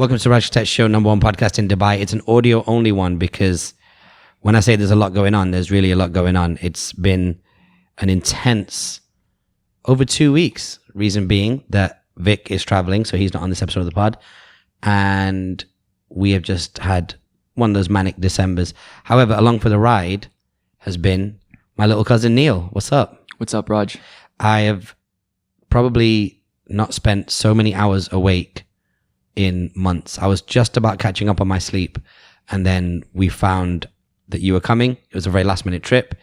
Welcome to Raj Kotecha Show, #1 podcast in Dubai. It's an audio only one because when I say there's a lot going on, there's really a lot going on. It's been an intense over 2 weeks. Reason being that Vic is traveling, so he's not on this episode of the pod. And we have just had one of those manic Decembers. However, along for the ride has been my little cousin Neil. What's up? What's up, Raj? I have probably not spent so many hours awake in months. I was just about catching up on my sleep, and then we found that you were coming. It was a very last minute trip.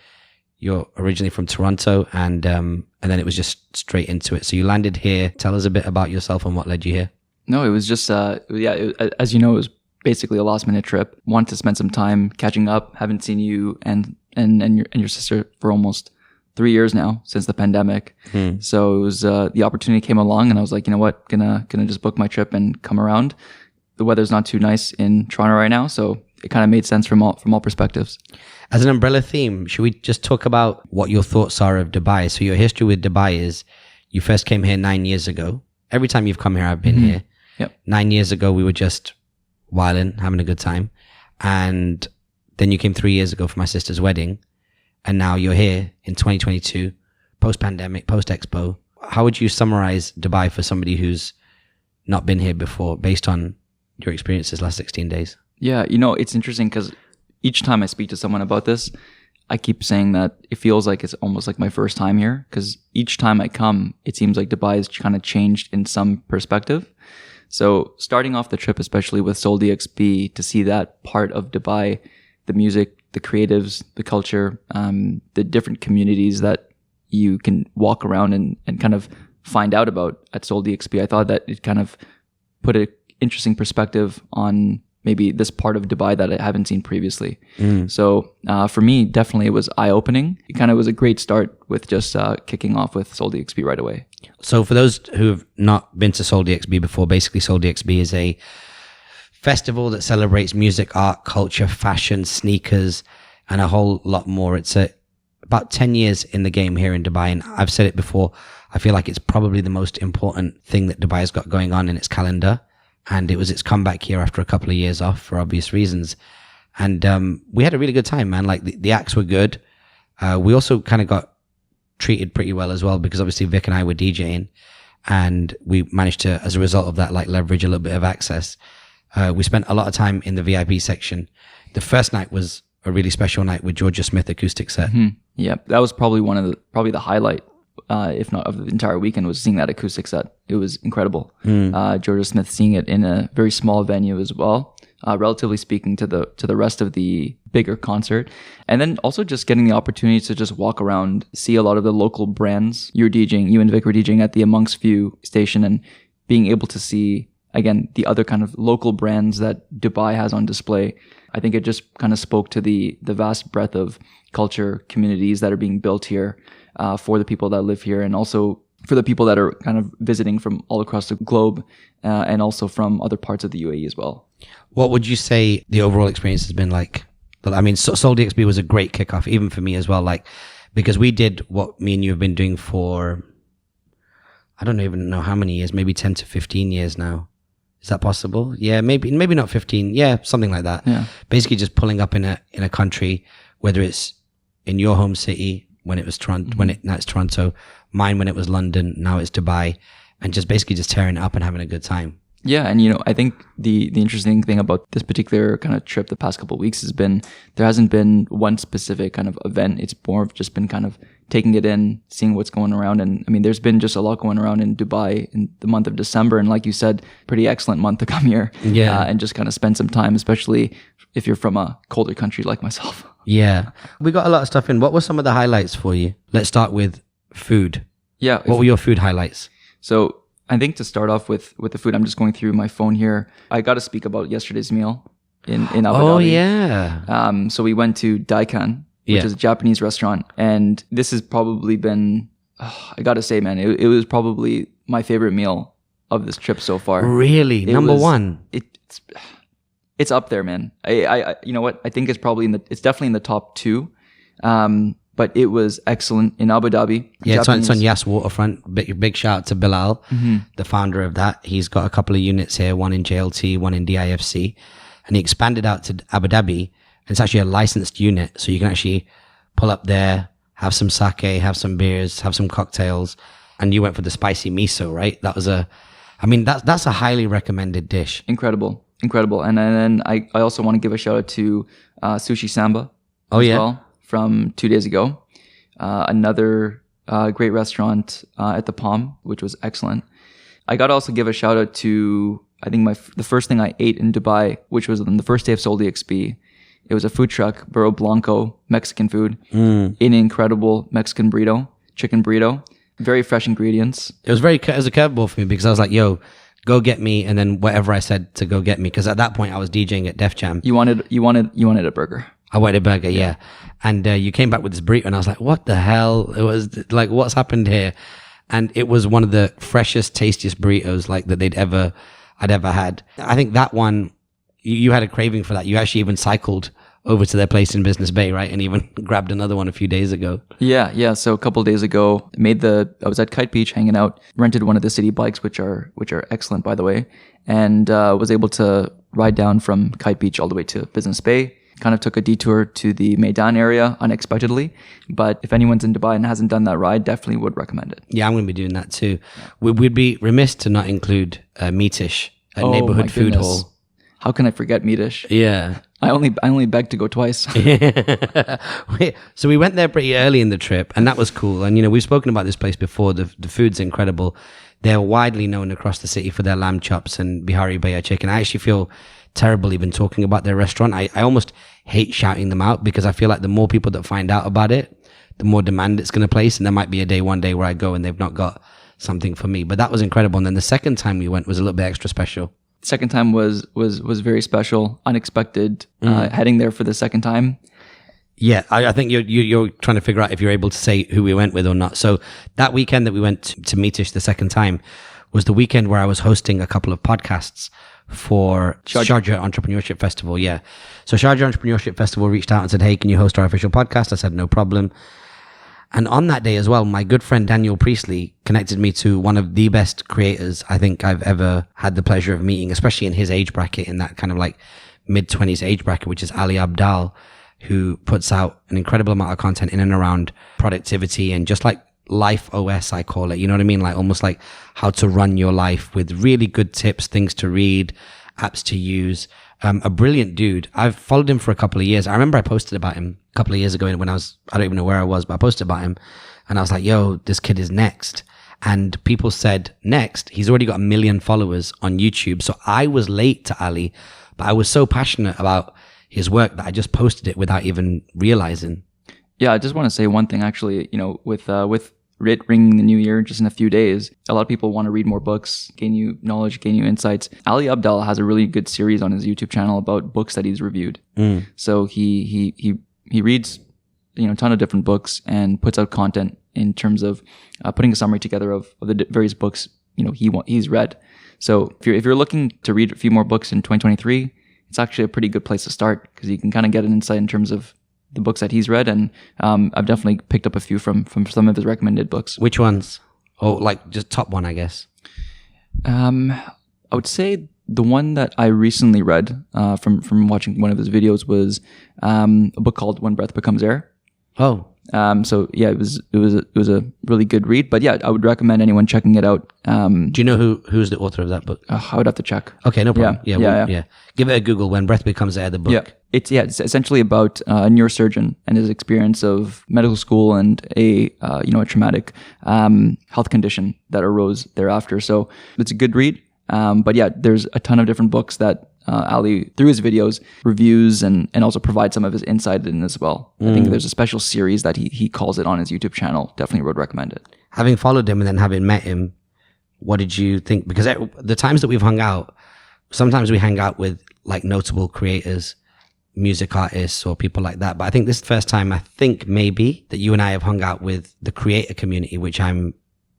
You're originally from Toronto, and then it was just straight into it. So you landed here. Tell us a bit about yourself and what led you here. No, it was just as you know, it was basically a last minute trip. Wanted to spend some time catching up. Haven't seen you and your sister for almost 3 years now, since the pandemic. So it was the opportunity came along, and I was like, you know what, gonna just book my trip and come around. The weather's not too nice in Toronto right now, so it kind of made sense from all perspectives. As an umbrella theme, should we just talk about what your thoughts are of Dubai? So your history with Dubai is you first came here 9 years ago. Every time you've come here, I've been here. Yep. 9 years ago, we were just wilding, having a good time. And then you came 3 years ago for my sister's wedding. And now you're here in 2022, post-pandemic, post-expo. How would you summarize Dubai for somebody who's not been here before based on your experiences last 16 days? Yeah, it's interesting because each time I speak to someone about this, I keep saying that it feels like it's almost like my first time here, because each time I come, it seems like Dubai has kind of changed in some perspective. So starting off the trip, especially with Soul DXB, to see that part of Dubai, the music, the creatives, the culture, the different communities that you can walk around and kind of find out about at Soul DXB. I thought that it kind of put an interesting perspective on maybe this part of Dubai that I haven't seen previously. So for me, definitely it was eye-opening. It kind of was a great start with just kicking off with Soul DXB right away. So for those who have not been to Soul DXB before, basically Soul DXB is a festival that celebrates music, art, culture, fashion, sneakers, and a whole lot more. It's about 10 years in the game here in Dubai, and I've said it before, I feel like it's probably the most important thing that Dubai has got going on in its calendar, and it was its comeback here after a couple of years off for obvious reasons. And we had a really good time, man. Like the acts were good. We also kind of got treated pretty well as well, because obviously Vic and I were DJing, and we managed to, as a result of that, like leverage a little bit of access. We spent a lot of time in the VIP section. The first night was a really special night with Georgia Smith acoustic set. Yeah, that was probably the highlight, if not of the entire weekend, was seeing that acoustic set. It was incredible. Georgia Smith seeing it in a very small venue as well, relatively speaking to the rest of the bigger concert. And then also just getting the opportunity to just walk around, see a lot of the local brands. You and Vic were DJing at the Amongst Few station, and being able to see, again, the other kind of local brands that Dubai has on display. I think it just kind of spoke to the vast breadth of culture communities that are being built here for the people that live here, and also for the people that are kind of visiting from all across the globe, and also from other parts of the UAE as well. What would you say the overall experience has been like? I mean, Soul DXB was a great kickoff, even for me as well, like, because we did what me and you have been doing for, I don't even know how many years, maybe 10 to 15 years now. Is that possible? Yeah, maybe not 15. Yeah, something like that. Yeah. Basically just pulling up in a country, whether it's in your home city when it was Toronto, now it's Toronto, mine when it was London, now it's Dubai, and just basically just tearing it up and having a good time. Yeah, and I think the interesting thing about this particular kind of trip the past couple of weeks has been there hasn't been one specific kind of event. It's more of just been kind of taking it in, seeing what's going around. And I mean, there's been just a lot going around in Dubai in the month of December. And like you said, pretty excellent month to come here. Yeah. And just kind of spend some time, especially if you're from a colder country like myself. Yeah. We got a lot of stuff in. What were some of the highlights for you? Let's start with food. Yeah. What were your food highlights? So I think to start off with the food, I'm just going through my phone here. I got to speak about yesterday's meal in Abu Dhabi. Oh, yeah. So we went to Daikan, which is a Japanese restaurant. And this has probably been, I got to say, man, it was probably my favorite meal of this trip so far. Really? Number one? It's up there, man. I you know what? I think it's probably it's definitely in the top two. but it was excellent in Abu Dhabi. Yeah, it's on Yas Waterfront. Big shout out to Bilal, the founder of that. He's got a couple of units here, one in JLT, one in DIFC. And he expanded out to Abu Dhabi. And it's actually a licensed unit. So you can actually pull up there, have some sake, have some beers, have some cocktails. And you went for the spicy miso, right? That's a highly recommended dish. Incredible. And then I also want to give a shout out to Sushi Samba from 2 days ago. Another great restaurant at the Palm, which was excellent. I got to also give a shout out to, I think the first thing I ate in Dubai, which was on the first day of Seoul DXB. It was a food truck, Burro Blanco, Mexican food, in an incredible Mexican burrito, chicken burrito, very fresh ingredients. It was a curveball for me because I was like, yo, go get me, and then whatever I said to go get me, because at that point I was DJing at Def Jam. You wanted a burger. I wanted a burger, yeah. And you came back with this burrito, and I was like, what the hell? It was like, what's happened here? And it was one of the freshest, tastiest burritos like that I'd ever had. I think that one, you had a craving for that. You actually even cycled over to their place in Business Bay, right? And even grabbed another one a few days ago. Yeah. So a couple of days ago, I was at Kite Beach hanging out, rented one of the city bikes, which are excellent, by the way, and was able to ride down from Kite Beach all the way to Business Bay. Kind of took a detour to the Meydan area unexpectedly, but if anyone's in Dubai and hasn't done that ride, definitely would recommend it. Yeah, I'm going to be doing that too. We'd be remiss to not include Meetish, a neighborhood food hall. How can I forget Meetish? Yeah. I only begged to go twice. So we went there pretty early in the trip, and that was cool. And, we've spoken about this place before. The food's incredible. They're widely known across the city for their lamb chops and Bihari Bhaiya chicken. I actually feel terrible even talking about their restaurant. I almost hate shouting them out because I feel like the more people that find out about it, the more demand it's going to place. And there might be one day where I go and they've not got something for me. But that was incredible. And then the second time we went was a little bit extra special. Second time was very special, unexpected. Heading there for the second time. Yeah, I think you're trying to figure out if you're able to say who we went with or not. So that weekend that we went to Meetish the second time was the weekend where I was hosting a couple of podcasts for Sharjah Entrepreneurship Festival. Yeah. So Sharjah Entrepreneurship Festival reached out and said, hey, can you host our official podcast? I said, no problem. And on that day as well, my good friend Daniel Priestley connected me to one of the best creators I think I've ever had the pleasure of meeting, especially in his age bracket, in that kind of like mid-20s age bracket, which is Ali Abdal, who puts out an incredible amount of content in and around productivity and just like life OS, I call it. You know what I mean? Like almost like how to run your life with really good tips, things to read, apps to use. A brilliant dude. I've followed him for a couple of years. I remember I posted about him a couple of years ago when I don't even know where I was, but I posted about him and I was like, yo, this kid is next. And people said next, he's already got 1 million followers on YouTube. So I was late to Ali, but I was so passionate about his work that I just posted it without even realizing. Yeah, I just want to say one thing actually, with ringing the new year just in a few days, a lot of people want to read more books, gain new knowledge, gain new insights. Ali Abdal has a really good series on his YouTube channel about books that he's reviewed. So he reads, a ton of different books and puts out content in terms of putting a summary together of the various books, he's read. So if you're looking to read a few more books in 2023, it's actually a pretty good place to start because you can kind of get an insight in terms of the books that he's read, and I've definitely picked up a few from some of his recommended books. Which ones? Oh, like just top one, I guess. I would say the one that I recently read from watching one of his videos was a book called When Breath Becomes Air. Oh. So yeah, it was a really good read. But yeah, I would recommend anyone checking it out. Do you know who's the author of that book? I would have to check. Okay, no problem. Yeah. Give it a Google. When Breath Becomes Air, the book. Yeah. It's essentially about a neurosurgeon and his experience of medical school and a traumatic health condition that arose thereafter. So it's a good read. But yeah, there's a ton of different books that Ali, through his videos, reviews and also provides some of his insight in as well. I think there's a special series that he calls it on his YouTube channel. Definitely would recommend it. Having followed him and then having met him, what did you think? Because the times that we've hung out, sometimes we hang out with like notable creators, music artists or people like that. But I think this is the first time maybe that you and I have hung out with the creator community, which I'm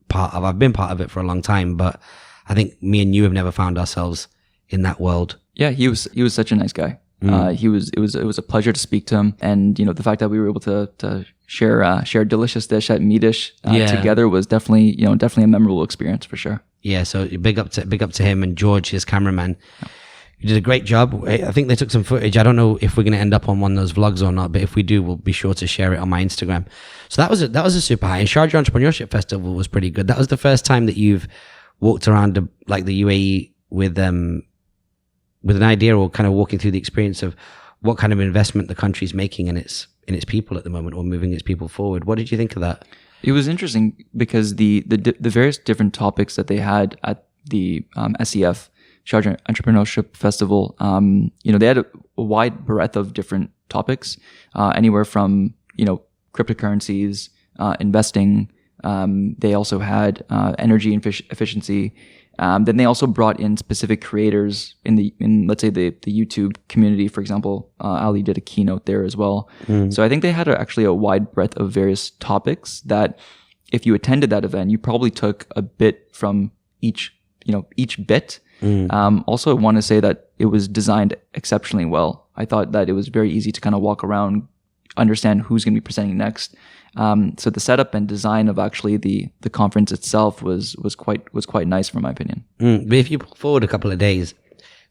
part of. I've been part of it for a long time, but I think me and you have never found ourselves in that world. Yeah, he was such a nice guy. It was a pleasure to speak to him, and the fact that we were able to share a delicious dish at Meadish together was definitely a memorable experience for sure. Yeah, so big up to him and George, his cameraman. You did a great job. I think they took some footage. I don't know if we're going to end up on one of those vlogs or not, but if we do, we'll be sure to share it on my Instagram. So that was a super high. And Sharjah Entrepreneurship Festival was pretty good. That was the first time that you've walked around the UAE with an idea, or kind of walking through the experience of what kind of investment the country's making in its people at the moment, or moving its people forward. What did you think of that? It was interesting because the various different topics that they had at the SEF, Sharjah Entrepreneurship Festival, they had a wide breadth of different topics, anywhere from, cryptocurrencies, investing. They also had energy efficiency. Then they also brought in specific creators in let's say the YouTube community. For example, Ali did a keynote there as well. So I think they had actually a wide breadth of various topics that if you attended that event, you probably took a bit from each bit. Also, I want to say that it was designed exceptionally well. I thought that it was very easy to kind of walk around, understand who's going to be presenting next. So the setup and design of actually the conference itself was quite nice, from my opinion. But if you pull forward a couple of days,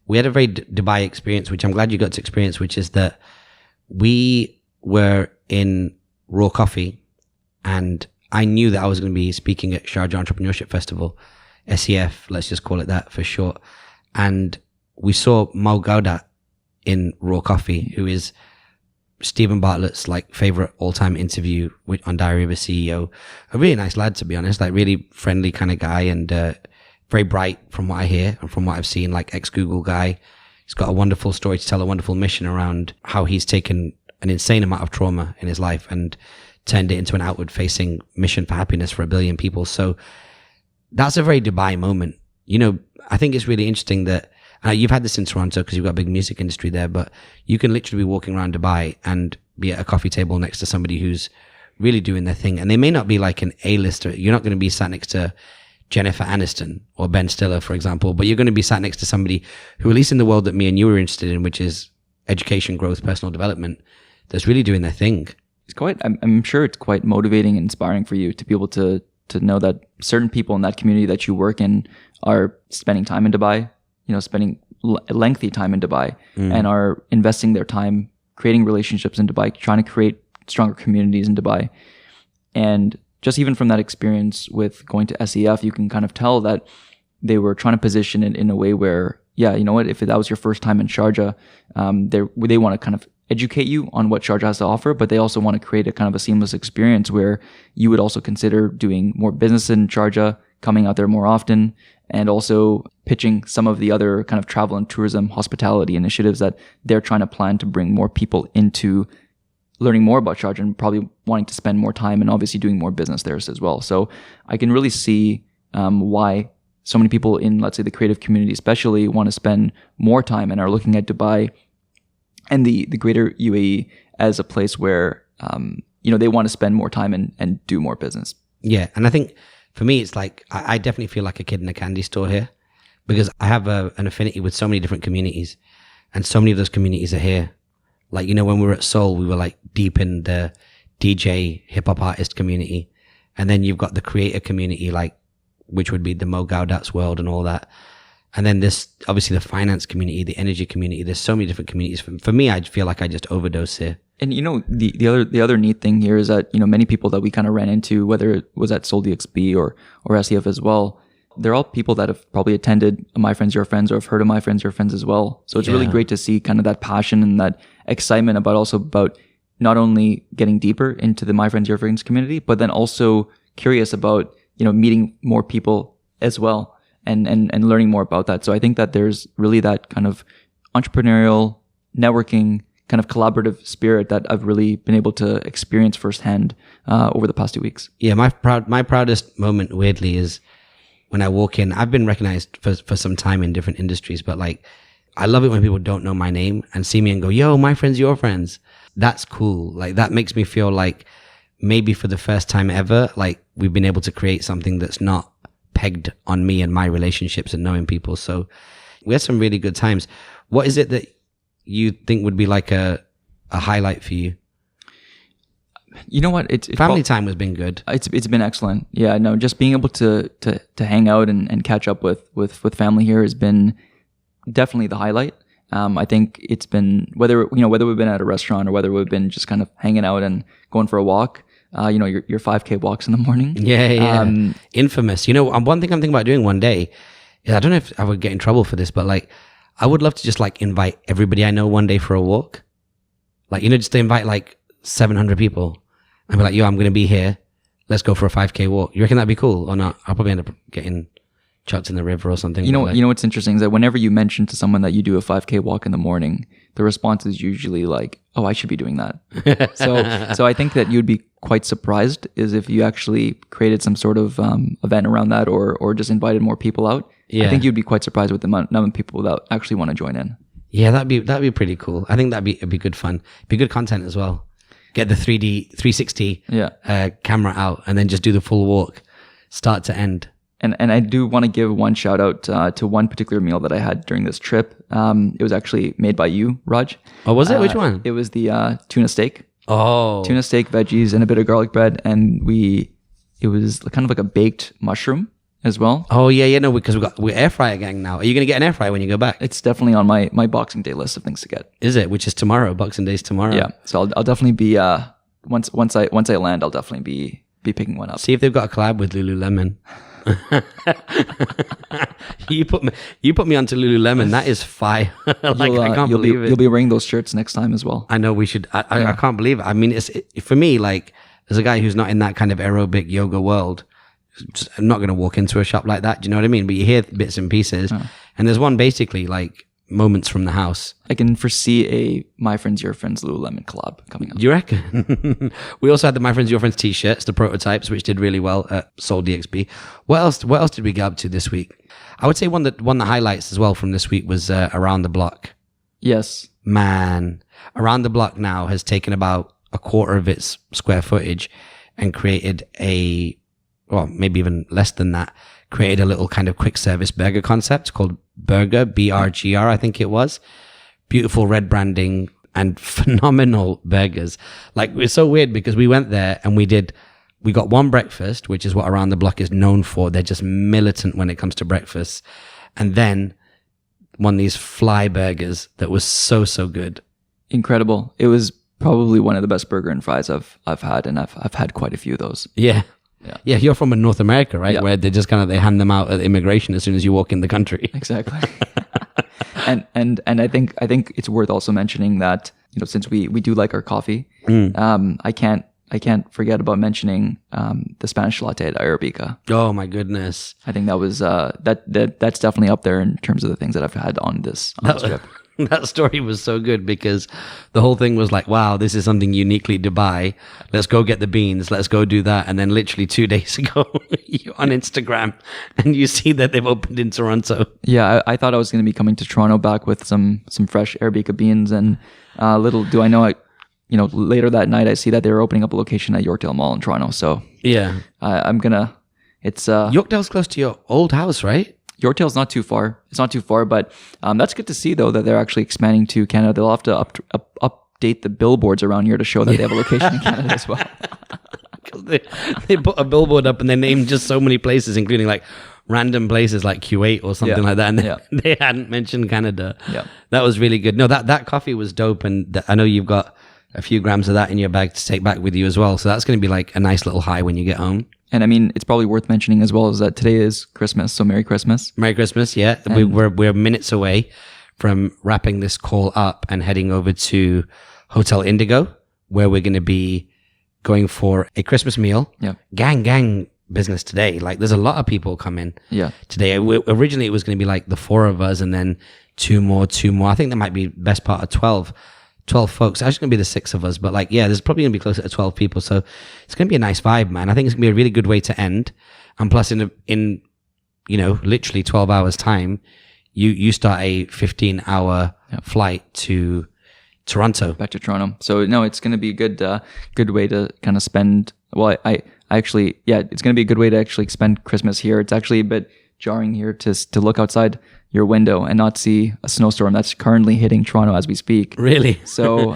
we had a very Dubai experience, which I'm glad you got to experience, which is that we were in Raw Coffee, and I knew that I was going to be speaking at Sharjah Entrepreneurship Festival, SEF, let's just call it that for short. And we saw Mo Gaudat in Raw Coffee, who is Stephen Bartlett's favorite all-time interview on Diary of a CEO. A really nice lad, to be honest, really friendly kind of guy, and very bright from what I hear and from what I've seen, ex-Google guy. He's got a wonderful story to tell, a wonderful mission around how he's taken an insane amount of trauma in his life and turned it into an outward-facing mission for happiness for 1 billion people. So that's a very Dubai moment. I think it's really interesting that you've had this in Toronto because you've got a big music industry there, but you can literally be walking around Dubai and be at a coffee table next to somebody who's really doing their thing. And they may not be like an A-lister. You're not going to be sat next to Jennifer Aniston or Ben Stiller, for example, but you're going to be sat next to somebody who, at least in the world that me and you were interested in, which is education, growth, personal development, that's really doing their thing. I'm sure it's quite motivating and inspiring for you to be able to know that certain people in that community that you work in are spending time in Dubai, spending lengthy time in Dubai, and are investing their time creating relationships in Dubai, trying to create stronger communities in Dubai. And just even from that experience with going to SEF, you can kind of tell that they were trying to position it in a way where, if that was your first time in Sharjah, they want to kind of educate you on what Sharjah has to offer, but they also want to create a kind of a seamless experience where you would also consider doing more business in Sharjah, coming out there more often, and also pitching some of the other kind of travel and tourism hospitality initiatives that they're trying to plan to bring more people into learning more about Sharjah and probably wanting to spend more time and obviously doing more business there as well. So I can really see why so many people in, let's say, the creative community especially want to spend more time and are looking at Dubai and the greater UAE as a place where, they want to spend more time and do more business. Yeah. And I think for me, it's I definitely feel like a kid in a candy store here, because I have an affinity with so many different communities, and so many of those communities are here. When we were at Seoul, we were deep in the DJ hip hop artist community. And then you've got the creator community, which would be the Mo Gaudat's world and all that. And then this, obviously the finance community, the energy community, there's so many different communities. For me, I feel like I just overdose here. And the other neat thing here is that, many people that we kind of ran into, whether it was at Seoul DXB or SEF as well, they're all people that have probably attended My Friends, Your Friends, or have heard of My Friends, Your Friends as well. So it's really great to see kind of that passion and that excitement about not only getting deeper into the My Friends, Your Friends community, but then also curious about, meeting more people as well and learning more about that. So I think that there's really that kind of entrepreneurial, networking, kind of collaborative spirit that I've really been able to experience firsthand over the past 2 weeks. Yeah, my proudest moment, weirdly, is when I walk in. I've been recognized for some time in different industries, but I love it when people don't know my name and see me and go, yo, my friends, your friends. That's cool. That makes me feel like maybe for the first time ever, we've been able to create something that's not pegged on me and my relationships and knowing people. So we had some really good times. What is it that you think would be a highlight for you? You know what? It's Family time has been good. It's been excellent. Yeah, no, just being able to hang out and catch up with family here has been definitely the highlight. I think it's been whether we've been at a restaurant or whether we've been just kind of hanging out and going for a walk. Your 5K walks in the morning. Yeah. Infamous. One thing I'm thinking about doing one day is, I don't know if I would get in trouble for this, but like, I would love to just like invite everybody I know one day for a walk. Like, just to invite like 700 people and be like, yo, I'm going to be here. Let's go for a 5K walk. You reckon that'd be cool or not? I'll probably end up getting chucked in the river or something. You know what's interesting is that whenever you mention to someone that you do a 5K walk in the morning, the response is usually like, oh, I should be doing that. So I think that you'd be quite surprised is if you actually created some sort of event around that or just invited more people out. Yeah. I think you'd be quite surprised with the number of people that actually want to join in. Yeah, that'd be pretty cool. I think it'd be good fun. Be good content as well. Get the 360 camera out and then just do the full walk, start to end. And I do want to give one shout out to one particular meal that I had during this trip. It was actually made by you, Raj. Oh, was it? Which one? It was the tuna steak. Oh. Tuna steak, veggies, and a bit of garlic bread. And it was kind of like a baked mushroom as well. Oh, yeah. No, because we're air fryer gang now. Are you going to get an air fryer when you go back? It's definitely on my Boxing Day list of things to get. Is it? Which is tomorrow. Boxing Day's tomorrow. Yeah. So I'll definitely be, once I land, I'll definitely be picking one up. See if they've got a collab with Lululemon. You put me onto Lululemon. That is fire. I can't believe it. You'll be wearing those shirts next time as well. I know we should. I can't believe it. I mean, for me, like, as a guy who's not in that kind of aerobic yoga world, I'm not going to walk into a shop like that. Do you know what I mean? But you hear bits and pieces, and there's one basically like moments from the house. I can foresee a My Friends Your Friends Lululemon collab coming up. Do you reckon? We also had the My Friends Your Friends t-shirts, the prototypes, which did really well at Soul DXB. What else did we get up to this week? I would say one that highlights as well from this week was Around the Block. Yes. Man, Around the Block now has taken about a quarter of its square footage and created maybe even less than that, created a little kind of quick service burger concept called Burger, BRGR, I think it was. Beautiful red branding and phenomenal burgers. Like, it's so weird because we went there and we got one breakfast, which is what Around the Block is known for. They're just militant when it comes to breakfast. And then one of these fly burgers that was so, so good. Incredible. It was probably one of the best burger and fries I've had, and I've had quite a few of those. Yeah. Yeah, you're from North America, right? Yeah. Where they just they hand them out at immigration as soon as you walk in the country. Exactly. and I think it's worth also mentioning that, since we do like our coffee, I can't forget about mentioning the Spanish latte at Arabica. Oh my goodness! I think that was that's definitely up there in terms of the things that I've had on this trip. That story was so good because the whole thing was like, wow, this is something uniquely Dubai. Let's go get the beans. Let's go do that. And then literally 2 days ago, you're on Instagram and you see that they've opened in Toronto. Yeah, I thought I was going to be coming to Toronto back with some fresh Arabica beans. And little do I know, later that night, I see that they were opening up a location at Yorkdale Mall in Toronto. So yeah, it's... Yorkdale's close to your old house, right? Yorkdale's not too far. It's not too far, but that's good to see, though, that they're actually expanding to Canada. They'll have to update the billboards around here to show that they have a location in Canada as well. They put a billboard up and they named just so many places, including like random places like Kuwait or something like that. And they hadn't mentioned Canada. Yeah. That was really good. No, that coffee was dope. And I know you've got a few grams of that in your bag to take back with you as well. So that's going to be like a nice little high when you get home. And I mean, it's probably worth mentioning as well is that today is Christmas. So Merry Christmas. Merry Christmas. Yeah. We're minutes away from wrapping this call up and heading over to Hotel Indigo, where we're going to be going for a Christmas meal. Yeah. Gang business today. Like, there's a lot of people coming today. Originally, it was going to be like the 4 of us and then two more. I think there might be best part of 12 folks. It's actually going to be the 6 of us, but like, yeah, there's probably going to be closer to 12 people. So it's going to be a nice vibe, man. I think it's going to be a really good way to end. And plus in literally 12 hours time, you start a 15-hour flight to Toronto. Back to Toronto. So no, it's going to be a good way to kind of spend, well, I actually, it's going to be a good way to actually spend Christmas here. It's actually a bit jarring here to look outside your window and not see a snowstorm that's currently hitting Toronto as we speak. Really? So,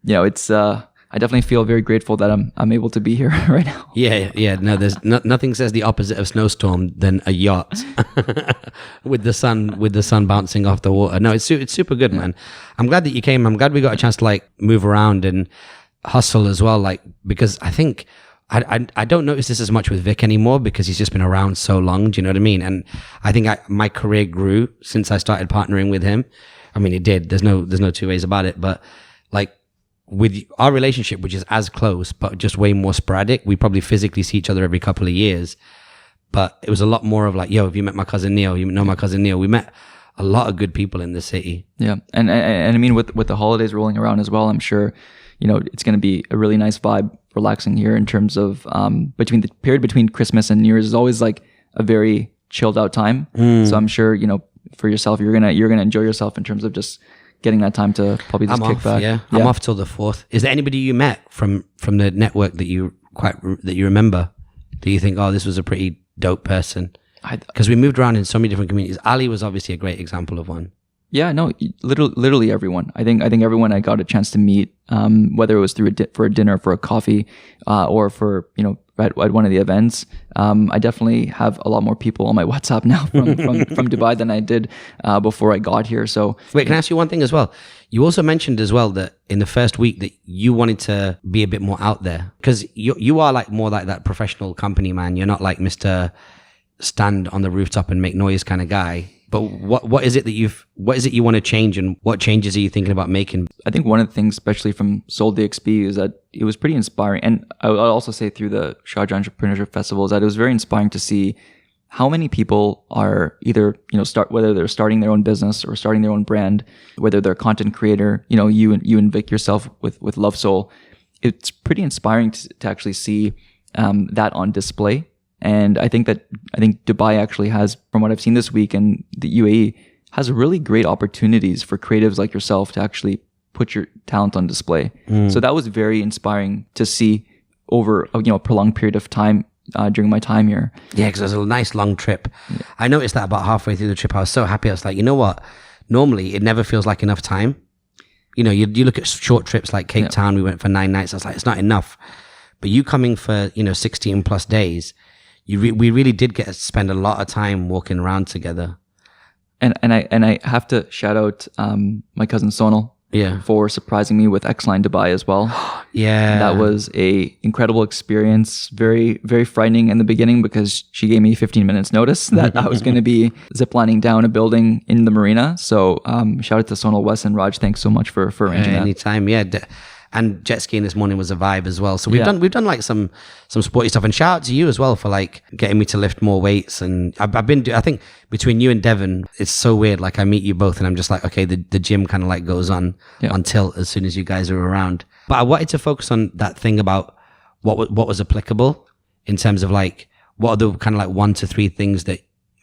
it's, I I definitely feel very grateful that I'm able to be here right now. Yeah. No, there's nothing says the opposite of snowstorm than a yacht with the sun bouncing off the water. No, it's super good, man. I'm glad that you came. I'm glad we got a chance to like move around and hustle as well. Like, because I think I don't notice this as much with Vic anymore because he's just been around so long. Do you know what I mean? And I think my career grew since I started partnering with him. I mean, it did. There's no two ways about it. But like with our relationship, which is as close, but just way more sporadic, we probably physically see each other every couple of years. But it was a lot more of like, yo, have you met my cousin Neil? You know my cousin Neil? We met a lot of good people in the city. Yeah. And I mean, with the holidays rolling around as well, I'm sure, it's going to be a really nice vibe relaxing here in terms of between the period between Christmas and New Year's is always like a very chilled out time. So I'm sure, for yourself, you're gonna enjoy yourself in terms of just getting that time to probably just kick back. Yeah. I'm off till the 4th. Is there anybody you met from the network that you remember? Do you think, oh, this was a pretty dope person? Because we moved around in so many different communities. Ali was obviously a great example of one. Yeah, no, literally everyone. I think everyone I got a chance to meet, whether it was for a dinner, for a coffee, or for at one of the events. I definitely have a lot more people on my WhatsApp now from Dubai than I did before I got here. So wait, can I ask you one thing as well? You also mentioned as well that in the first week that you wanted to be a bit more out there because you are like more like that professional company man. You're not like Mr. Stand on the rooftop and make noise kind of guy. But what is it that you want to change, and what changes are you thinking about making? I think one of the things, especially from Soul DXB, is that it was pretty inspiring. And I'll also say through the Sharjah Entrepreneurship Festival is that it was very inspiring to see how many people are either, whether they're starting their own business or starting their own brand, whether they're a content creator, you and Vic yourself with Love Soul. It's pretty inspiring to actually see that on display. And I think Dubai actually has, from what I've seen this week, and the UAE has really great opportunities for creatives like yourself to actually put your talent on display. So that was very inspiring to see over a prolonged period of time during my time here. Yeah, because it was a nice long trip. Yeah. I noticed that about halfway through the trip. I was so happy. I was like, you know what? Normally, it never feels like enough time. You look at short trips like Cape Town. We went for 9 nights. I was like, it's not enough. But you coming for 16 plus days. We really did get to spend a lot of time walking around together. And I have to shout out my cousin Sonal for surprising me with X-Line Dubai as well. Yeah. That was a incredible experience. Very, very frightening in the beginning because she gave me 15 minutes notice that I was going to be ziplining down a building in the marina. So shout out to Sonal, Wes, and Raj. Thanks so much for arranging that. Anytime, yeah. And jet skiing this morning was a vibe as well. So we've done like some sporty stuff. And shout out to you as well for like getting me to lift more weights. And I think between you and Devon, it's so weird. Like I meet you both and I'm just like, okay, the gym kind of like goes on tilt as soon as you guys are around. But I wanted to focus on that thing about what was applicable in terms of like, what are the kind of like 1 to 3 things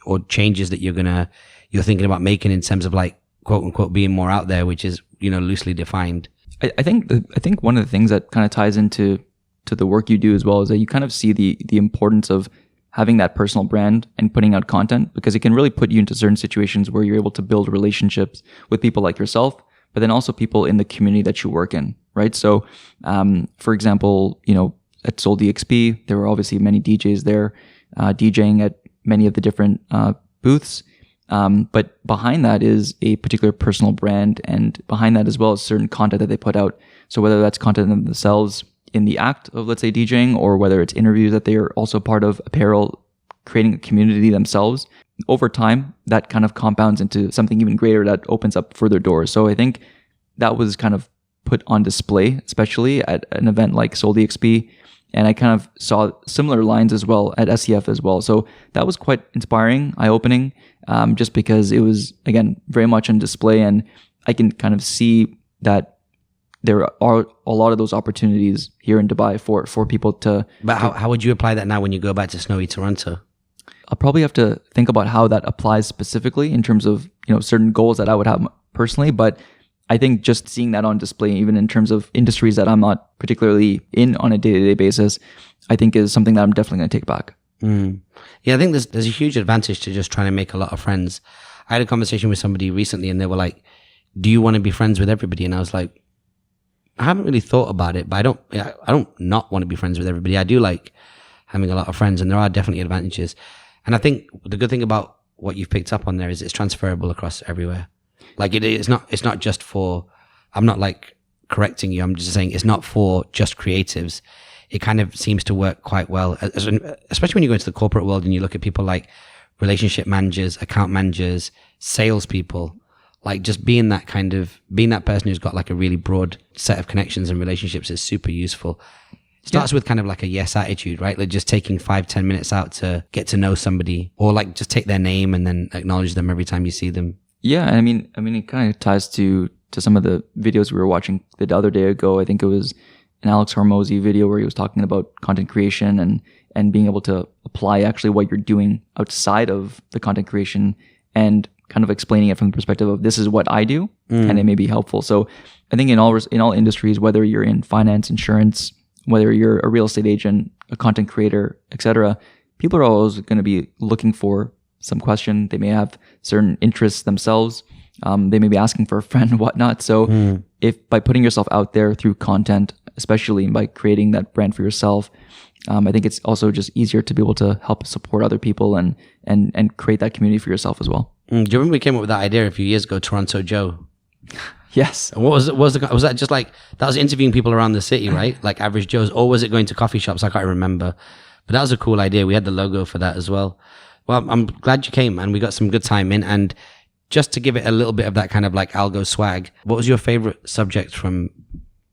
or changes that you're thinking about making in terms of like quote unquote being more out there, which is, loosely defined. I think one of the things that kind of ties into the work you do as well is that you kind of see the importance of having that personal brand and putting out content, because it can really put you into certain situations where you're able to build relationships with people like yourself, but then also people in the community that you work in, right? So, for example, at Soul DXB, there were obviously many DJs there, DJing at many of the different booths. But behind that is a particular personal brand, and behind that as well is certain content that they put out. So whether that's content themselves in the act of, let's say, DJing, or whether it's interviews that they are also part of, apparel, creating a community themselves, over time, that kind of compounds into something even greater that opens up further doors. So I think that was kind of put on display, especially at an event like Soul DXB. And I kind of saw similar lines as well at SEF as well. So that was quite inspiring, eye-opening, just because it was, again, very much on display. And I can kind of see that there are a lot of those opportunities here in Dubai for people to... But how would you apply that now when you go back to snowy Toronto? I'll probably have to think about how that applies specifically in terms of, certain goals that I would have personally. But I think just seeing that on display, even in terms of industries that I'm not particularly in on a day-to-day basis, I think is something that I'm definitely going to take back. Yeah, I think there's a huge advantage to just trying to make a lot of friends. I had a conversation with somebody recently and they were like, do you want to be friends with everybody? And I was like, I haven't really thought about it, but I don't not want to be friends with everybody. I do like having a lot of friends, and there are definitely advantages. And I think the good thing about what you've picked up on there is it's transferable across everywhere. Like it's not just for, I'm not like correcting you. I'm just saying it's not for just creatives. It kind of seems to work quite well, especially when you go into the corporate world and you look at people like relationship managers, account managers, salespeople, like just being that person who's got like a really broad set of connections and relationships is super useful. It starts with kind of like a yes attitude, right? Like just taking 5-10 minutes out to get to know somebody, or like just take their name and then acknowledge them every time you see them. Yeah. I mean, it kind of ties to some of the videos we were watching the other day ago. I think it was an Alex Hormozy video where he was talking about content creation and being able to apply actually what you're doing outside of the content creation and kind of explaining it from the perspective of this is what I do and it may be helpful. So I think in all industries, whether you're in finance, insurance, whether you're a real estate agent, a content creator, etc., people are always going to be looking for some question. They may have certain interests themselves. They may be asking for a friend and whatnot. So if by putting yourself out there through content, especially by creating that brand for yourself, I think it's also just easier to be able to help support other people and create that community for yourself as well. Do you remember we came up with that idea a few years ago, Toronto Joe? Yes. And what was that just like, that was interviewing people around the city, right? Like average Joes, or was it going to coffee shops? I can't remember. But that was a cool idea. We had the logo for that as well. Well, I'm glad you came, and we got some good time in. And just to give it a little bit of that kind of like algo swag, what was your favorite subject from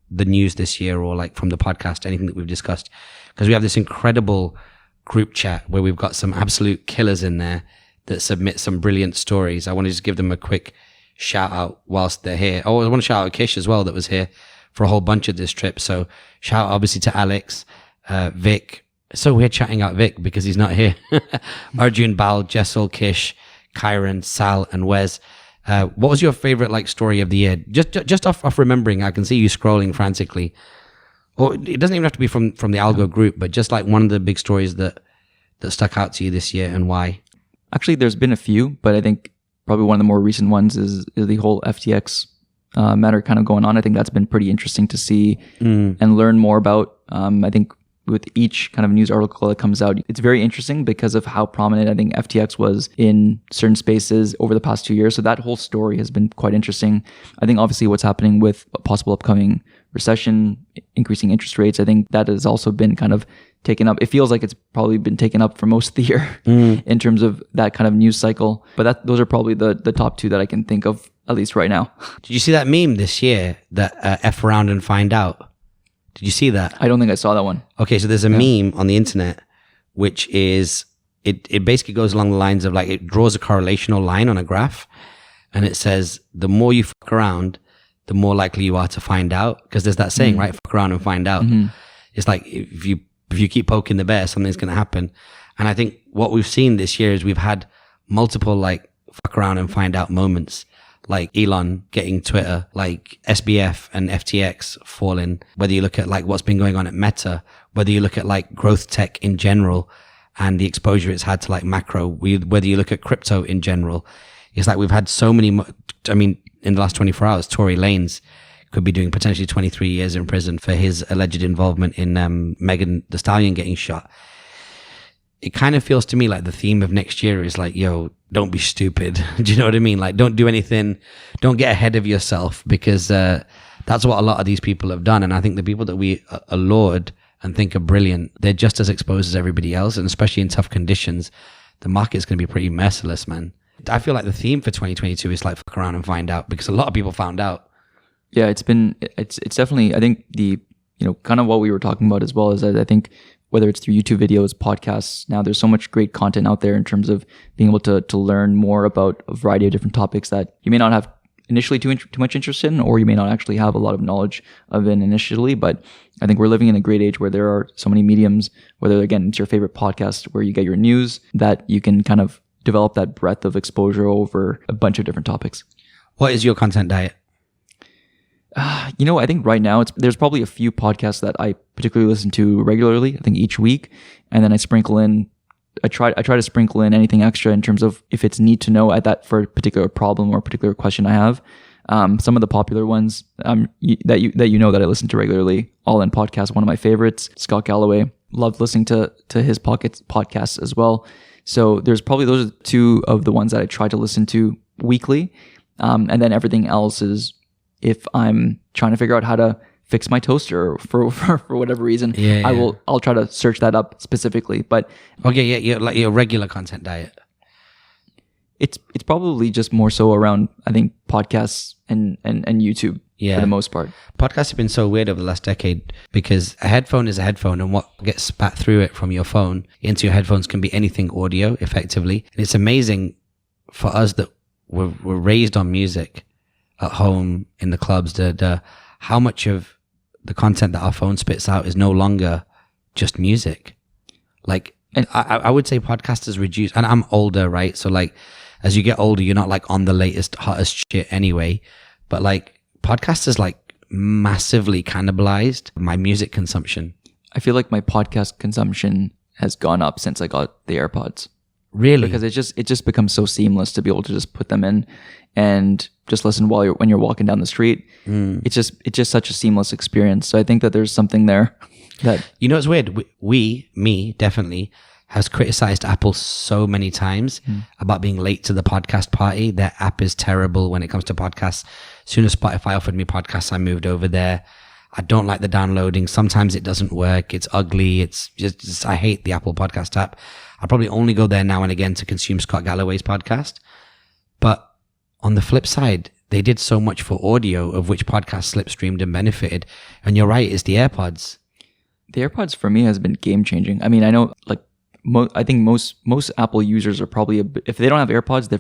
the news this year, or like from the podcast, anything that we've discussed? Because we have this incredible group chat where we've got some absolute killers in there that submit some brilliant stories. I want to just give them a quick shout out whilst they're here. Oh, I want to shout out Kish as well, that was here for a whole bunch of this trip. So shout out obviously to Alex, Vic. It's so weird chatting out Vic because he's not here. Arjun, Bal, Jessel, Kish, Kyron, Sal, and Wes. What was your favorite like story of the year? Just off remembering, I can see you scrolling frantically. Or it doesn't even have to be from the ALGO group, but just like one of the big stories that stuck out to you this year, and why? Actually, there's been a few, but I think probably one of the more recent ones is the whole FTX matter kind of going on. I think that's been pretty interesting to see and learn more about. I think with each kind of news article that comes out, it's very interesting because of how prominent I think FTX was in certain spaces over the past 2 years. So that whole story has been quite interesting. I think obviously what's happening with a possible upcoming recession, increasing interest rates, I think that has also been kind of taken up. It feels like it's probably been taken up for most of the year in terms of that kind of news cycle. But those are probably the top two that I can think of, at least right now. Did you see that meme this year, that F around and find out? Did you see that? I don't think I saw that one. Okay, so there's a meme on the internet, which is, it basically goes along the lines of like, it draws a correlational line on a graph, and it says, the more you fuck around, the more likely you are to find out. Because there's that saying, right? Fuck around and find out. It's like, if you keep poking the bear, something's going to happen. And I think what we've seen this year is we've had multiple like fuck around and find out moments, like Elon getting Twitter, like SBF and FTX falling, whether you look at like what's been going on at Meta, whether you look at like growth tech in general and the exposure it's had to like macro, whether you look at crypto in general. It's like we've had so many, I mean, in the last 24 hours, Tory Lanez could be doing potentially 23 years in prison for his alleged involvement in Megan Thee Stallion getting shot. It kind of feels to me like the theme of next year is like, yo, don't be stupid. Do you know what I mean? Like, don't do anything. Don't get ahead of yourself, because that's what a lot of these people have done. And I think the people that we laud and think are brilliant, they're just as exposed as everybody else. And especially in tough conditions, the market's going to be pretty merciless, man. I feel like the theme for 2022 is like fuck around and find out, because a lot of people found out. Yeah, it's definitely, I think kind of what we were talking about as well is that I think whether it's through YouTube videos, podcasts, now there's so much great content out there in terms of being able to learn more about a variety of different topics that you may not have initially too much interest in, or you may not actually have a lot of knowledge of it initially. But I think we're living in a great age where there are so many mediums, whether again, it's your favorite podcast where you get your news, that you can kind of develop that breadth of exposure over a bunch of different topics. What is your content diet? I think right now there's probably a few podcasts that I particularly listen to regularly, I think each week. And then I try to sprinkle in anything extra in terms of if it's need to know at that for a particular problem or a particular question I have. Some of the popular ones that you know that I listen to regularly. All In Podcast, one of my favorites. Scott Galloway, loved listening to his podcasts as well. So there's probably those are two of the ones that I try to listen to weekly. And then everything else is if I'm trying to figure out how to fix my toaster for whatever reason, I'll try to search that up specifically. But okay, yeah, like your regular content diet. It's probably just more so around, I think, podcasts and YouTube for the most part. Podcasts have been so weird over the last decade because a headphone is a headphone, and what gets spat through it from your phone into your headphones can be anything audio, effectively. And it's amazing for us that we're raised on music at home, in the clubs, how much of the content that our phone spits out is no longer just music. Like, and I would say podcasters reduce, and I'm older, right? So like, as you get older, you're not like on the latest, hottest shit anyway. But like, podcasters like massively cannibalized my music consumption. I feel like my podcast consumption has gone up since I got the AirPods. Really? Because it just becomes so seamless to be able to just put them in and just listen when you're walking down the street. It's just such a seamless experience. So I think that there's something there that, you know, it's weird. Me definitely has criticized Apple so many times about being late to the podcast party. Their app is terrible when it comes to podcasts. As soon as Spotify offered me podcasts, I moved over there. I don't like the downloading. Sometimes it doesn't work. It's ugly. It's just I hate the Apple podcast app. I probably only go there now and again to consume Scott Galloway's podcast. But on the flip side, they did so much for audio, of which podcasts slipstreamed and benefited. And you're right, it's the AirPods. The AirPods for me has been game changing. I mean, I know like I think most Apple users are probably if they don't have AirPods, they're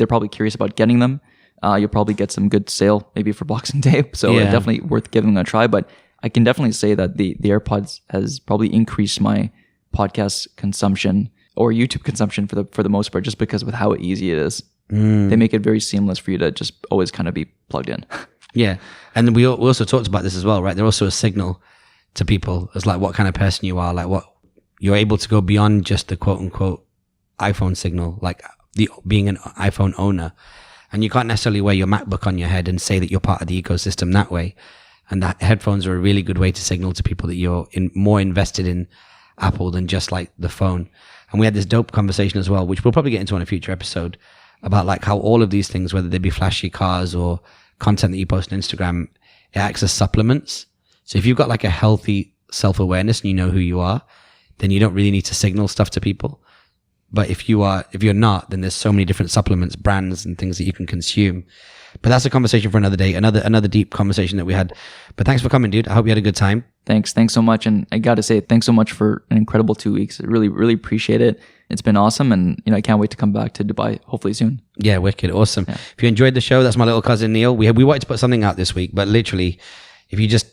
probably curious about getting them. You'll probably get some good sale maybe for Boxing Day, so it's definitely worth giving them a try. But I can definitely say that the AirPods has probably increased my podcast consumption or YouTube consumption for the most part, just because with how easy it is. They make it very seamless for you to just always kind of be plugged in. Yeah, and we also talked about this as well, right? They're also a signal to people as like what kind of person you are, like what you're able to go beyond just the quote unquote iPhone signal, like being an iPhone owner. And you can't necessarily wear your MacBook on your head and say that you're part of the ecosystem that way. And that headphones are a really good way to signal to people that you're more invested in Apple than just like the phone. And we had this dope conversation as well, which we'll probably get into on a future episode, about like how all of these things, whether they be flashy cars or content that you post on Instagram, it acts as supplements. So if you've got like a healthy self-awareness and you know who you are, then you don't really need to signal stuff to people. But if you're not, then there's so many different supplements, brands and things that you can consume. But that's a conversation for another day, another deep conversation that we had. But thanks for coming, dude. I hope you had a good time. Thanks so much. And I got to say, thanks so much for an incredible 2 weeks. I really, really appreciate it. It's been awesome. And, I can't wait to come back to Dubai, hopefully soon. Yeah, wicked. Awesome. Yeah. If you enjoyed the show, that's my little cousin, Neil. We wanted to put something out this week, but literally, if you just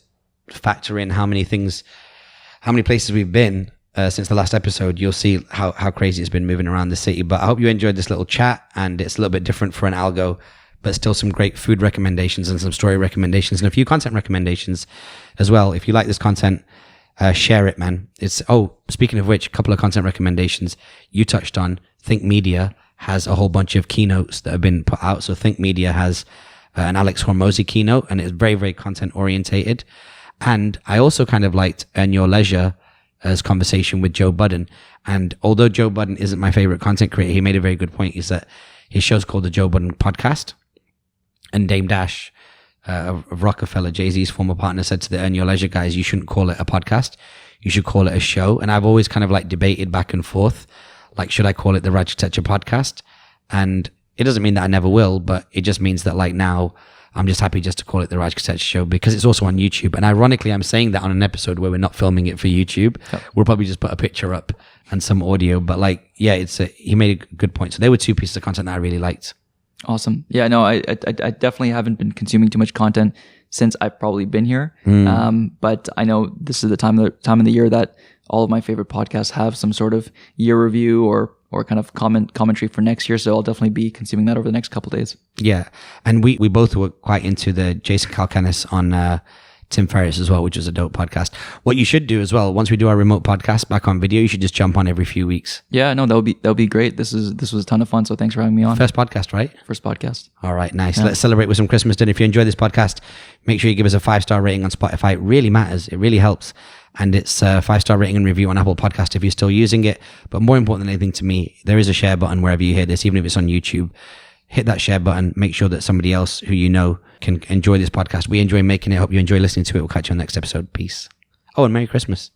factor in how many places we've been, since the last episode, you'll see how crazy it's been moving around the city. But I hope you enjoyed this little chat, and it's a little bit different for an ALGO, but still some great food recommendations and some story recommendations and a few content recommendations as well. If you like this content, share it, man. Speaking of which, a couple of content recommendations you touched on. Think Media has a whole bunch of keynotes that have been put out. So Think Media has an Alex Hormozi keynote, and it's very, very content orientated. And I also kind of liked Earn Your Leisure as conversation with Joe Budden. And although Joe Budden isn't my favorite content creator, he made a very good point, is that his show's called the Joe Budden Podcast. And Dame Dash of Rockefeller, Jay-Z's former partner, said to the Earn Your Leisure guys, you shouldn't call it a podcast, you should call it a show. And I've always kind of like debated back and forth, like, should I call it the Raj Kotecha Podcast? And it doesn't mean that I never will, but it just means that like now I'm just happy just to call it the Raj Kotecha Show, because it's also on YouTube. And ironically, I'm saying that on an episode where we're not filming it for YouTube. Yep. We'll probably just put a picture up and some audio. But like, yeah, he made a good point. So there were two pieces of content that I really liked. Awesome. Yeah, no, I definitely haven't been consuming too much content since I've probably been here. But I know this is the time of the year that all of my favorite podcasts have some sort of year review or kind of commentary for next year. So I'll definitely be consuming that over the next couple of days. Yeah. And we both were quite into the Jason Calacanis on Tim Ferriss as well, which was a dope podcast. What you should do as well, once we do our remote podcast back on video, you should just jump on every few weeks. Yeah, no, that would be great. This was a ton of fun. So thanks for having me on. First podcast, right? First podcast. All right, nice. Let's celebrate with some Christmas dinner. If you enjoy this podcast, make sure you give us a 5-star rating on Spotify. It really matters. It really helps. And it's a 5-star rating and review on Apple Podcast if you're still using it. But more important than anything to me, there is a share button wherever you hear this, even if it's on YouTube. Hit that share button. Make sure that somebody else who you know can enjoy this podcast. We enjoy making it. Hope you enjoy listening to it. We'll catch you on the next episode. Peace. Oh, and Merry Christmas.